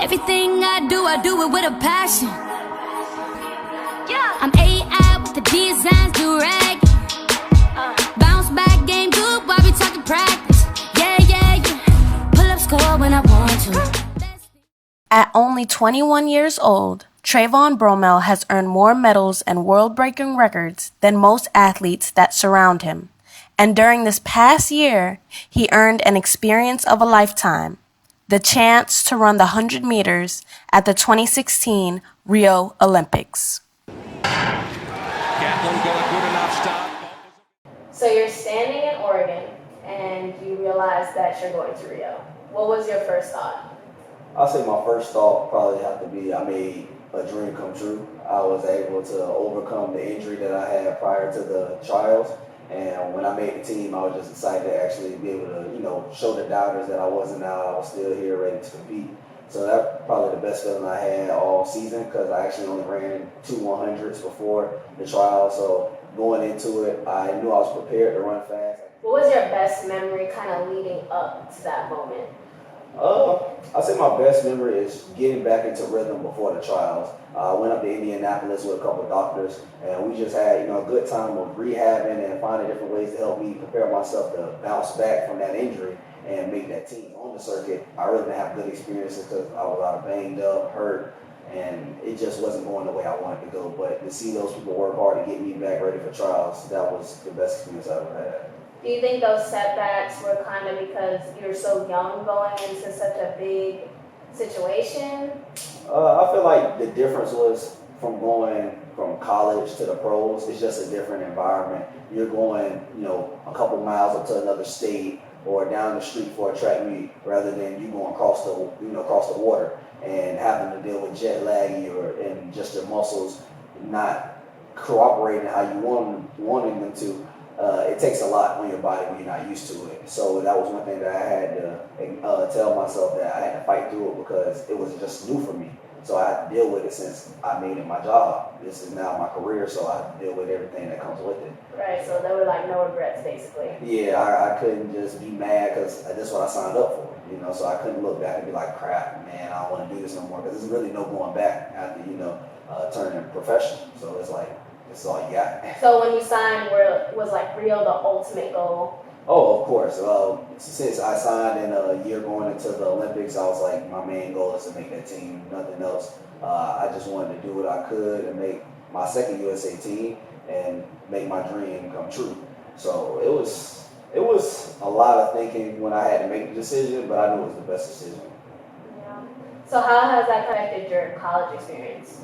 Everything I do it with a passion. Yeah. I'm AI with the designs, do rag. Bounce back, game good while we talking practice. Yeah. Pull up score when I want to. At only 21 years old, Trayvon Bromell has earned more medals and world-breaking records than most athletes that surround him. And during this past year, he earned an experience of a lifetime, the chance to run the 100 meters at the 2016 Rio Olympics. So you're standing in Oregon and you realize that you're going to Rio. What was your first thought? I'll say my first thought probably have to be I made a dream come true. I was able to overcome the injury that I had prior to the trials. And when I made the team, I was just excited to actually be able to, show the doubters that I wasn't out. I was still here ready to compete. So that's probably the best feeling I had all season because I actually only ran 2 100s before the trial. So going into it, I knew I was prepared to run fast. What was your best memory kind of leading up to that moment? I'd say my best memory is getting back into rhythm before the trials. I went up to Indianapolis with a couple of doctors, and we just had a good time of rehabbing and finding different ways to help me prepare myself to bounce back from that injury and make that team. On the circuit, I really didn't have good experiences because I was out of banged up, hurt, and it just wasn't going the way I wanted to go. But to see those people work hard to get me back ready for trials, that was the best experience I ever had. Do you think those setbacks were kind of because you're so young going into such a big situation? I feel like the difference was from going from college to the pros. It's just a different environment. You're going, a couple miles up to another state or down the street for a track meet, rather than you going across the water and having to deal with jet lag and just your muscles not cooperating how you wanting them to. It takes a lot on your body when you're not used to it. So that was one thing that I had to tell myself that I had to fight through it because it was just new for me. So I had to deal with it since I made it my job. This is now my career, so I have to deal with everything that comes with it. Right, so there were no regrets basically. Yeah, I couldn't just be mad because that's what I signed up for. So I couldn't look back and be like, crap, man, I don't want to do this no more because there's really no going back after, turning professional. So it's like, that's all you got. So when you signed, was Rio the ultimate goal? Oh, of course. Since I signed in a year going into the Olympics, I was like, my main goal is to make that team, nothing else. I just wanted to do what I could and make my second USA team and make my dream come true. So it was a lot of thinking when I had to make the decision, but I knew it was the best decision. Yeah. So how has that affected your college experience?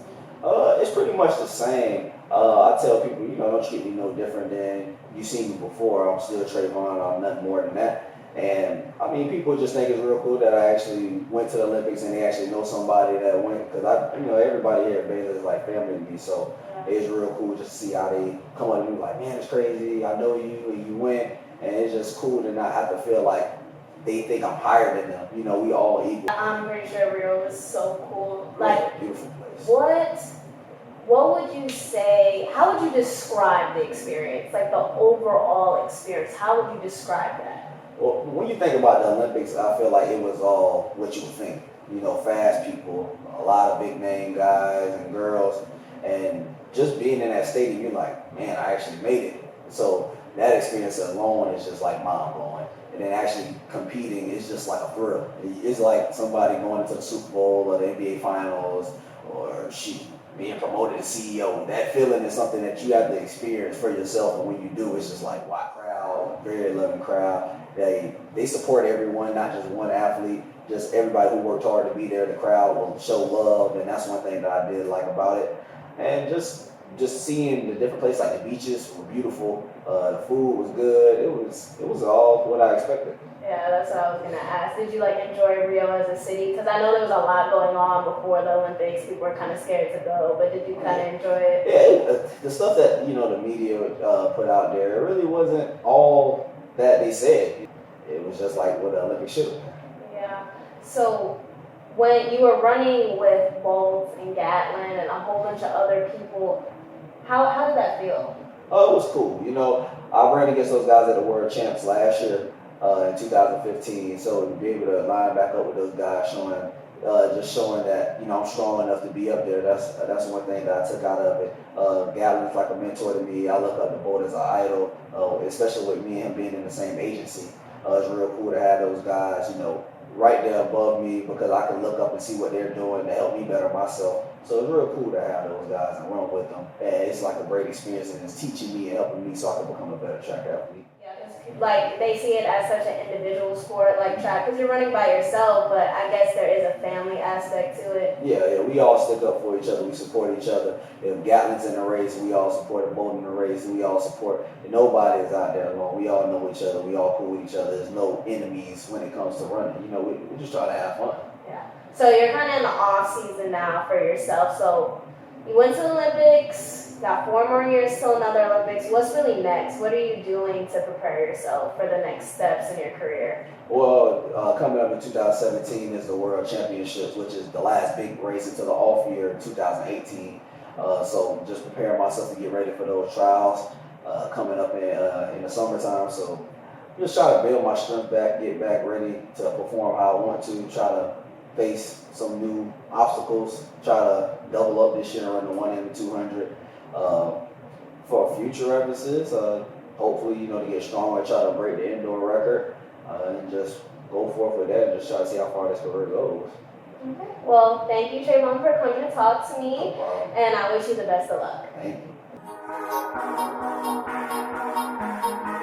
It's pretty much the same. I tell people, don't treat me no different than you've seen me before. I'm still Trayvon. I'm nothing more than that. And I mean, people just think it's real cool that I actually went to the Olympics and they actually know somebody that went. Because everybody here at Baylor is like family to me. So it's real cool just to see how they come up to me like, man, it's crazy. I know you and you went. And it's just cool to not have to feel like they think I'm higher than them. We all equal. I'm pretty sure Rio was so cool. Beautiful place. What would you say, how would you describe the experience, the overall experience? How would you describe that? Well, when you think about the Olympics, I feel like it was all what you would think. Fast people, a lot of big name guys and girls, and just being in that stadium, you're like, man, I actually made it. So that experience alone is just mind blowing. And then actually competing is just like a thrill. It's like somebody going into the Super Bowl or the NBA Finals or being promoted as CEO. That feeling is something that you have to experience for yourself, and when you do, it's just like, wow, crowd, very loving crowd. They support everyone, not just one athlete, just everybody who worked hard to be there. The crowd will show love, and that's one thing that I did like about it. And just seeing the different places, like the beaches were beautiful, the food was good. It was all what I expected. Yeah, that's what I was gonna ask. Did you enjoy Rio as a city? Because I know there was a lot going on before the Olympics. People were kind of scared to go, but did you kind of enjoy it? Yeah, the stuff that the media put out there, it really wasn't all that they said. It was just like what the Olympics should have been. Yeah. So when you were running with Bolt and Gatlin and a whole bunch of other people, how did that feel? Oh, it was cool. I ran against those guys at the World Champs last year in 2015. So to be able to line back up with those guys, showing just showing that, you know, I'm strong enough to be up there. That's one thing that I took out of it. Gatlin's like a mentor to me. I look up to Bolt as an idol, especially with me and him being in the same agency. It's real cool to have those guys, you know, right there above me, because I can look up and see what they're doing to help me better myself. So it's real cool to have those guys and run with them. And it's like a great experience, and it's teaching me and helping me so I can become a better track athlete. Like they see it as such an individual sport like track, because you're running by yourself, but I guess there is a family aspect to it. Yeah, we all stick up for each other. We support each other. If Gatlin's in the race, we all support. If Bolton in the race, we all support. And nobody is out there alone. We all know each other. We all cool with each other. There's no enemies when it comes to running. You know, we just try to have fun. Yeah. So you're kind of in the off season now for yourself. So you went to the Olympics. Got 4 more years till another Olympics. What's really next? What are you doing to prepare yourself for the next steps in your career? Well, coming up in 2017 is the World Championships, which is the last big race until the off year in 2018. So just preparing myself to get ready for those trials coming up in the summertime. So just try to build my strength back, get back ready to perform how I want to, try to face some new obstacles, try to double up this year and run the 1 and the 200. For future references, hopefully, you know, to get stronger, try to break the indoor record, and just go forth with that and just try to see how far this career goes. Okay. Well, thank you, Trayvon, for coming to talk to me, No problem. and I wish you the best of luck. Thank you.